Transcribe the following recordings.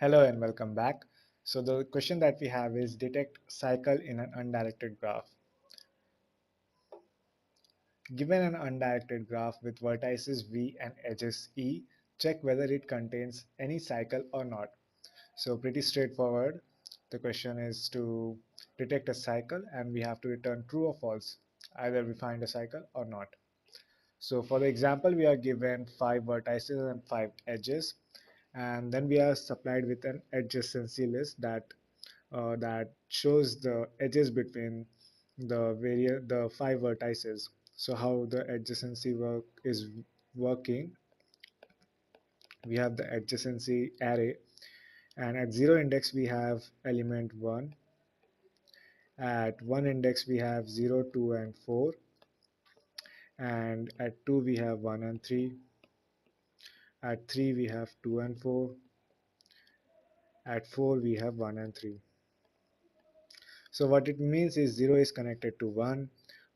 Hello and welcome back. So the question that we have is detect cycle in an undirected graph. Given an undirected graph with vertices V and edges E, check whether it contains any cycle or not. So pretty straightforward. The question is to detect a cycle and we have to return true or false. Either we find a cycle or not. So for the example, we are given 5 vertices and 5 edges, and then we are supplied with an adjacency list that shows the edges between the 5 vertices. So how the adjacency work is working, we have the adjacency array, and at 0 index we have element 1, at 1 index we have 0, 2 and 4, and at 2 we have 1 and 3, at 3 we have 2 and 4, at 4 we have 1 and 3. So what it means is 0 is connected to 1,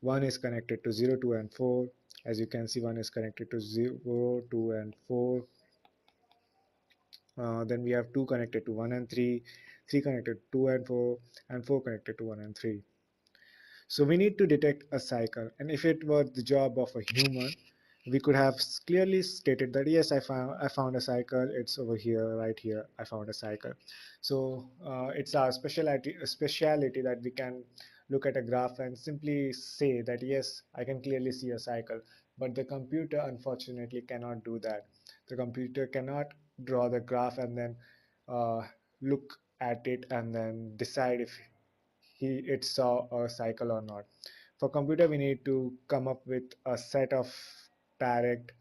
1 is connected to 0, 2 and 4. As you can see, 1 is connected to 0, 2 and 4. Then we have 2 connected to 1 and 3, 3 connected to 2 and 4, and 4 connected to 1 and 3. So we need to detect a cycle, and if it were the job of a human, we could have clearly stated that yes, I found a cycle. It's over here, right here. I found a cycle. So it's our speciality that we can look at a graph and simply say that yes, I can clearly see a cycle. But the computer unfortunately cannot do that. The computer cannot draw the graph and then uh, look at it and then decide if it saw a cycle or not. For computer, we need to come up with a set of direct,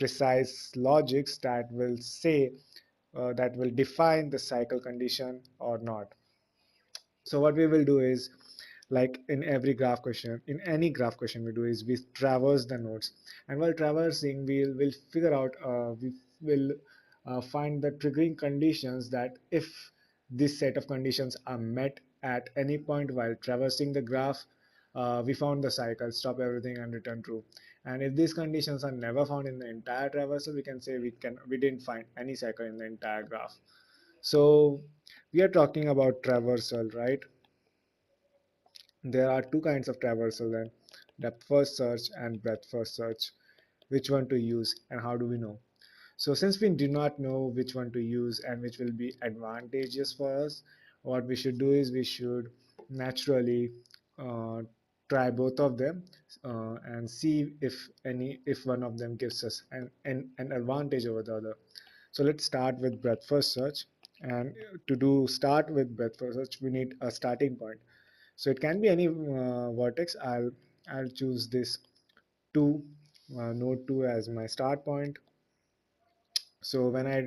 precise logics that will say that will define the cycle condition or not. So what we will do is, like in every graph question, in any graph question we do is we traverse the nodes, and while traversing we'll figure out we will find the triggering conditions that if this set of conditions are met at any point while traversing the graph, we found the cycle, stop everything and return true. And if these conditions are never found in the entire traversal, we can say we didn't find any cycle in the entire graph. So we are talking about traversal, right? There are two kinds of traversal then, depth first search and breadth first search. Which one to use and how do we know? So since we do not know which one to use and which will be advantageous for us, what we should do is we should naturally uh, try both of them and see if one of them gives us an advantage over the other. So let's start with breadth first search. And to do start with breadth first search, we need a starting point. So it can be any vertex. I'll choose this 2 node 2 as my start point. So when I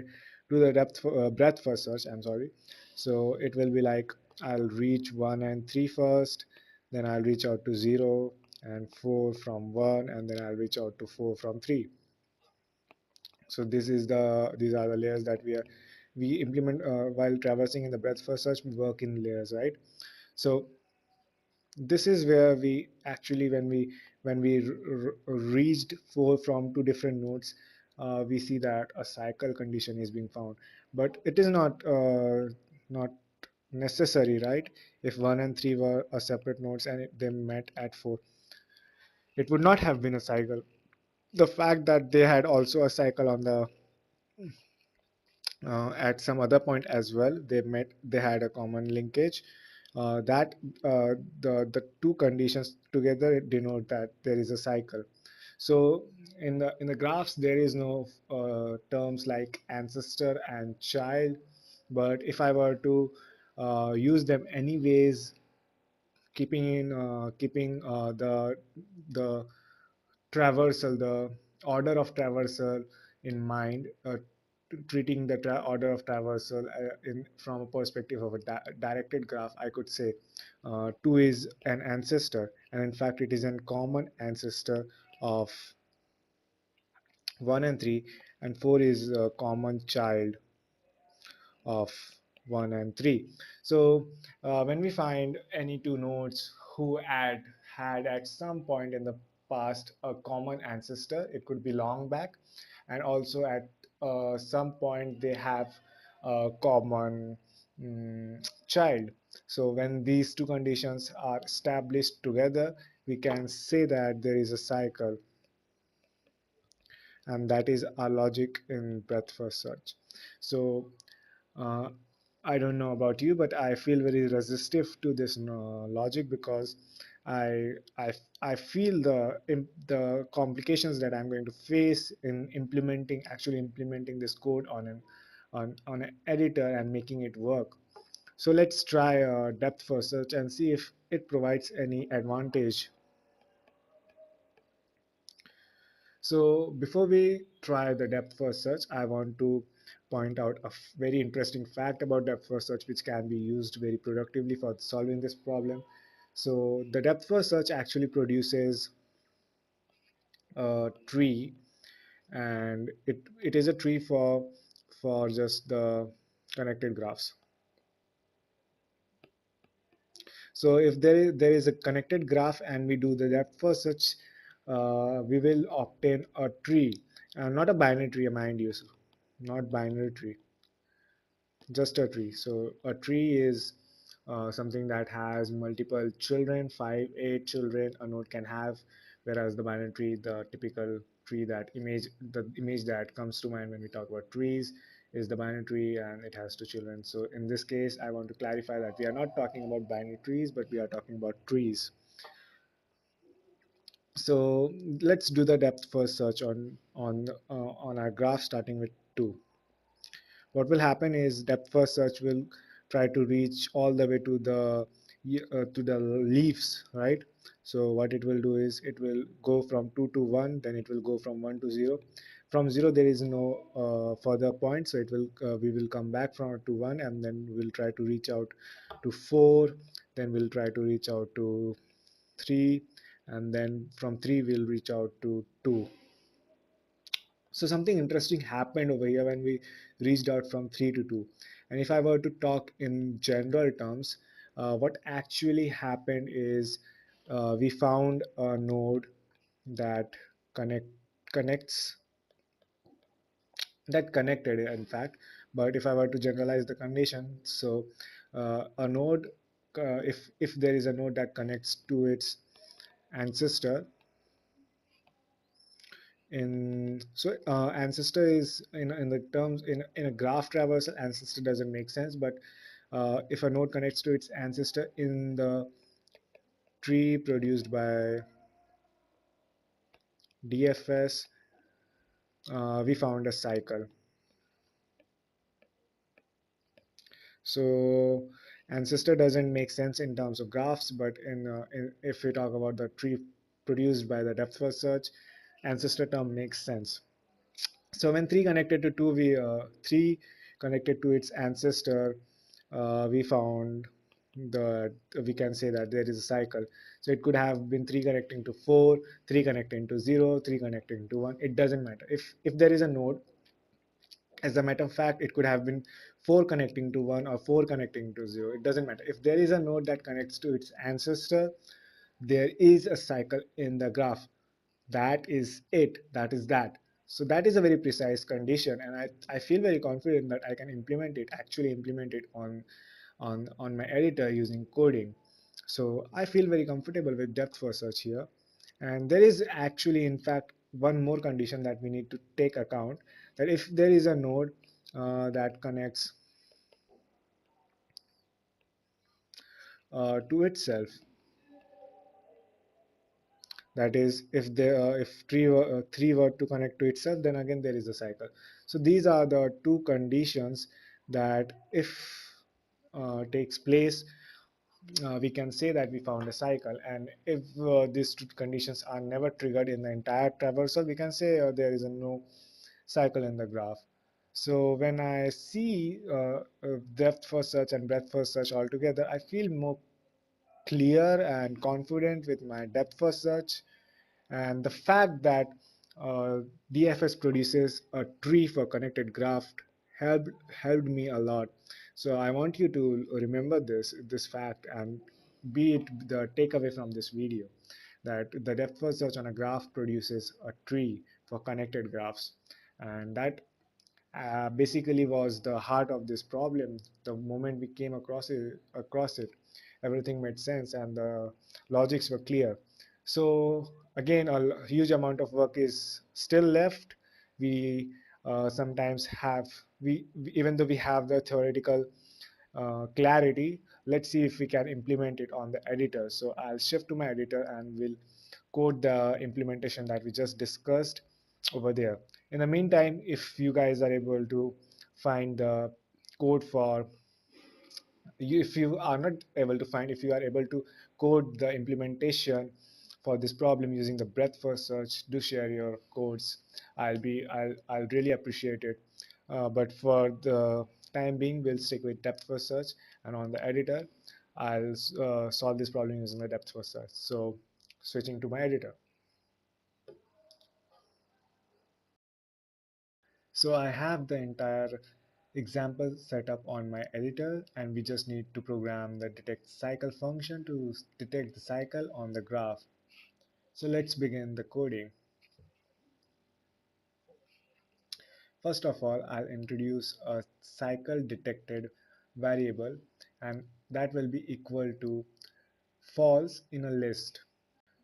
do the breadth first search, I'm sorry, so it will be like I'll reach 1 and 3 first, then I'll reach out to 0 and 4 from 1, and then I'll reach out to 4 from 3. So these are the layers that we implement while traversing in the breadth first search. We work in layers, right? So this is where we actually when we reached 4 from two different nodes, we see that a cycle condition is being found, but it is not necessary, right? If 1 and 3 were a separate nodes and they met at 4, it would not have been a cycle. The fact that they had also a cycle on the at some other point as well, they had a common linkage, that the two conditions together denote that there is a cycle. So in the graphs there is no terms like ancestor and child, but if I were to use them anyways, keeping the traversal, the order of traversal in mind, treating the order of traversal from a perspective of a directed graph, I could say 2 is an ancestor, and in fact, it is a common ancestor of 1 and 3, and 4 is a common child of 1 and 3. So when we find any two nodes who had at some point in the past a common ancestor, it could be long back, and also at some point they have a common child. So when these two conditions are established together, we can say that there is a cycle, and that is our logic in breadth first search. So uh, I don't know about you, but I feel very resistive to this logic because I, I I feel the complications that I'm going to face in actually implementing this code on an editor and making it work. So let's try depth first search and see if it provides any advantage. So before we try the depth first search, I want to point out a very interesting fact about depth first search which can be used very productively for solving this problem. So the depth first search actually produces a tree, and it is a tree for just the connected graphs. So if there is a connected graph and we do the depth first search, we will obtain a tree, not a binary tree, mind you, not binary tree, just a tree. So a tree is something that has multiple children, 5 8 children a node can have, whereas the binary tree, the typical tree, the image that comes to mind when we talk about trees is the binary tree, and it has 2 children. So in this case, I want to clarify that we are not talking about binary trees, but we are talking about trees. So let's do the depth first search on our graph starting with 2. What will happen is depth first search will try to reach all the way to the leaves, right? So what it will do is it will go from 2 to 1, then it will go from 1 to 0. From 0 there is no further point, so it will we will come back from to 1, and then we'll try to reach out to 4, then we'll try to reach out to 3, and then from 3 we'll reach out to 2. So something interesting happened over here when we reached out from 3 to 2. And if I were to talk in general terms, what actually happened is we found a node that connect connects that connected, in fact. But if I were to generalize the condition, so a node, if there is a node that connects to its ancestor, in so ancestor is in the terms in a graph traversal, ancestor doesn't make sense, but if a node connects to its ancestor in the tree produced by DFS, we found a cycle. So ancestor doesn't make sense in terms of graphs, but if we talk about the tree produced by the depth first search, ancestor term makes sense. So when 3 connected to 2, 3 connected to its ancestor, we found the we can say that there is a cycle. So it could have been 3 connecting to 4, 3 connecting to 0, 3 connecting to 1. It doesn't matter. If there is a node, as a matter of fact, it could have been 4 connecting to 1 or 4 connecting to 0. It doesn't matter. If there is a node that connects to its ancestor, there is a cycle in the graph. That is it. That is that. So that is a very precise condition, and I feel very confident that I can actually implement it on my editor using coding. So I feel very comfortable with depth first search here. And there is actually, in fact, one more condition that we need to take account, that if there is a node that connects to itself, that is, if three were to connect to itself, then again there is a cycle. So these are the two conditions that if takes place, we can say that we found a cycle. And if these two conditions are never triggered in the entire traversal, we can say there is a no cycle in the graph. So when I see depth first search and breadth first search all together, I feel more clear and confident with my depth first search. And the fact that uh, DFS produces a tree for connected graph helped me a lot. So I want you to remember this fact, and be it the takeaway from this video, that the depth first search on a graph produces a tree for connected graphs, and basically was the heart of this problem. The moment we came across it, everything made sense and the logics were clear. So again, a huge amount of work is still left. We sometimes have even though we have the theoretical clarity, let's see if we can implement it on the editor. So I'll shift to my editor and we'll code the implementation that we just discussed over there. In the meantime, if you guys are able to find the code for if you are not able to find, if you are able to code the implementation for this problem using the breadth first search, do share your codes. I'll really appreciate it. But for the time being, we'll stick with depth first search, and on the editor I'll solve this problem using the depth first search. So switching to my editor. So I have the entire example set up on my editor, and we just need to program the detect cycle function to detect the cycle on the graph. So let's begin the coding. First of all, I'll introduce a cycle detected variable, and that will be equal to false in a list.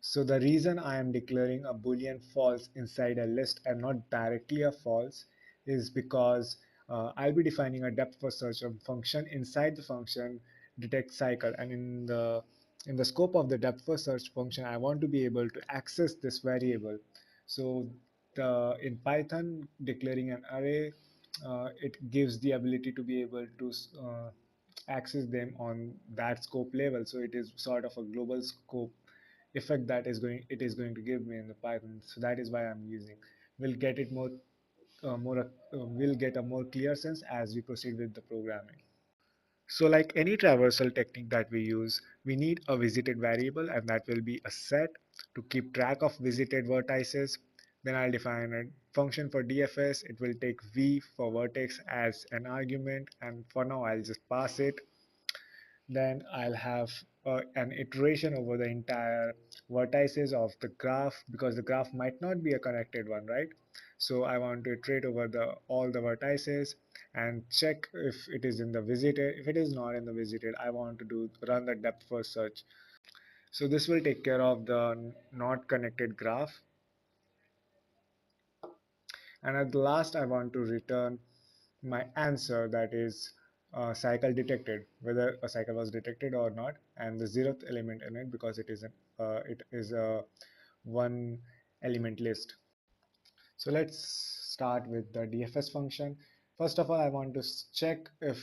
So the reason I am declaring a boolean false inside a list and not directly a false is because I'll be defining a depth first search function inside the function detect cycle, and in the scope of the depth first search function I want to be able to access this variable. So in Python, declaring an array, it gives the ability to be able to access them on that scope level. So it is sort of a global scope effect that is going to give me in the Python. So that is why I'm using. We'll get it we'll get a more clear sense as we proceed with the programming. So like any traversal technique that we use, we need a visited variable, and that will be a set to keep track of visited vertices. Then I'll define a function for DFS. It will take v for vertex as an argument, and for now I'll just pass it. Then I'll have an iteration over the entire vertices of the graph, because the graph might not be a connected one, right? So I want to iterate over the all the vertices and check if it is in the visited. If it is not in the visited, I want to run the depth first search. So this will take care of the not connected graph. And at the last, I want to return my answer, that is cycle detected, whether a cycle was detected or not, and the zeroth element in it, because it is a one element list. So let's start with the DFS function. First of all, I want to check if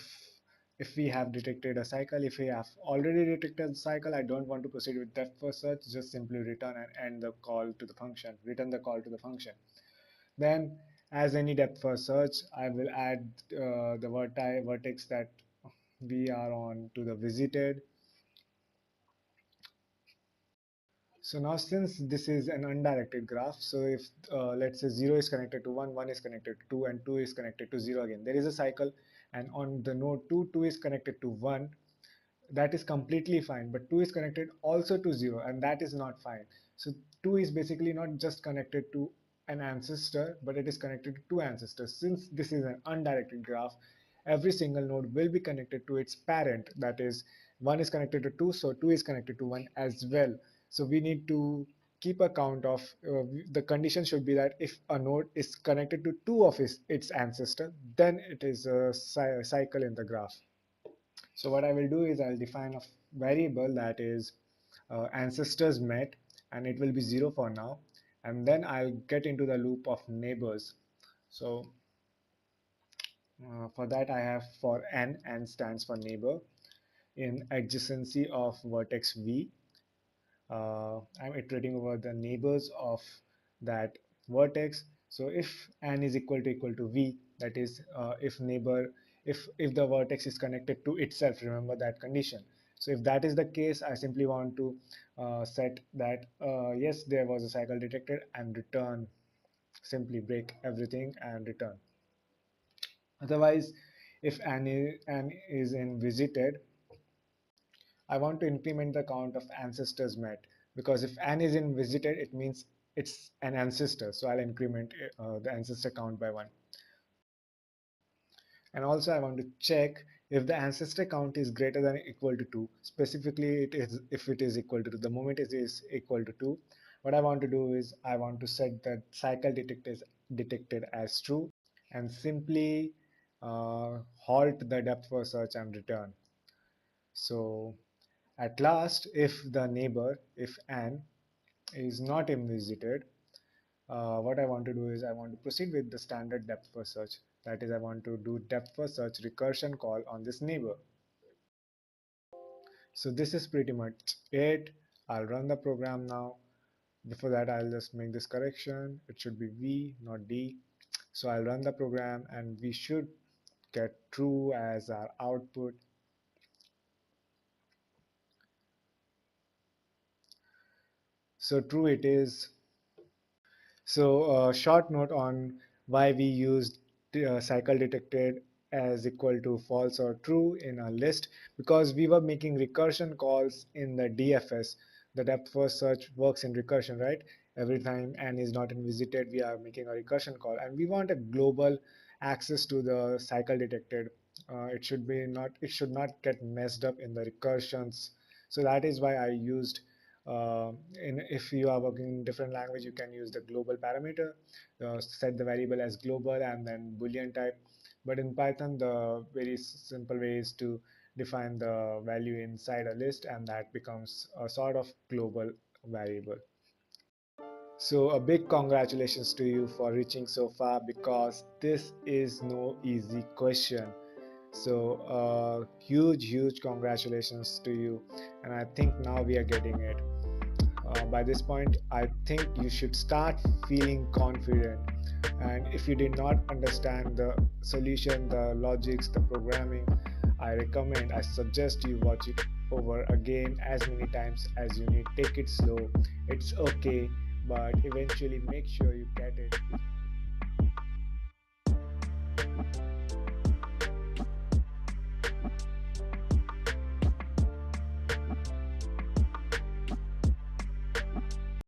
we have detected a cycle. If we have already detected the cycle, I don't want to proceed with depth first search. Just simply return and end the call to the function. Return the call to the function. Then, as any depth first search, I will add the vertex that we are on to the visited. So now, since this is an undirected graph, so if let's say 0 is connected to 1, 1 is connected to 2, and 2 is connected to 0 again, there is a cycle, and on the node 2, 2 is connected to 1, that is completely fine, but 2 is connected also to 0, and that is not fine. So 2 is basically not just connected to an ancestor, but it is connected to two ancestors. Since this is an undirected graph, every single node will be connected to its parent, that is 1 is connected to 2, so 2 is connected to 1 as well. So we need to keep a count of the condition should be that if a node is connected to two of its ancestor, then it is a cycle in the graph. So what I will do is I'll define a variable that is ancestors met, and it will be 0 for now, and then I'll get into the loop of neighbors. So for that I have for n stands for neighbor, in adjacency of vertex v. I'm iterating over the neighbors of that vertex. So if n is equal to v, that is if the vertex is connected to itself, remember that condition. So if that is the case, I simply want to set that yes, there was a cycle detected, and return, simply break everything and return. Otherwise, if n is in visited, I want to increment the count of ancestors met, because if n is in visited, it means it's an ancestor. So I'll increment the ancestor count by 1. And also I want to check if the ancestor count is greater than or equal to 2. Specifically, it is if it is equal to 2. The moment it is equal to 2, what I want to do is I want to set that cycle detected as true and simply halt the depth first search and return. So at last, if the neighbor, if N is not visited, what I want to do is I want to proceed with the standard depth first search. That is, I want to do depth first search recursion call on this neighbor. So this is pretty much it. I'll run the program now. Before that, I'll just make this correction. It should be V, not D. So I'll run the program and we should get true as our output. So true it is. So, short note on why we used cycle detected as equal to false or true in a list, because we were making recursion calls in the DFS. The depth first search works in recursion, right? Every time n is not visited, we are making a recursion call, and we want a global access to the cycle detected. It should not get messed up in the recursions. So that is why I used if you are working in different language, you can use the global parameter, set the variable as global and then boolean type. But in Python, the very simple way is to define the value inside a list, and that becomes a sort of global variable. So a big congratulations to you for reaching so far, because this is no easy question. So huge congratulations to you, and I think now we are getting it. By this point, I think you should start feeling confident. And if you did not understand the solution, the logics, the programming, I suggest you watch it over again as many times as you need. Take it slow, it's okay, but eventually make sure you get it.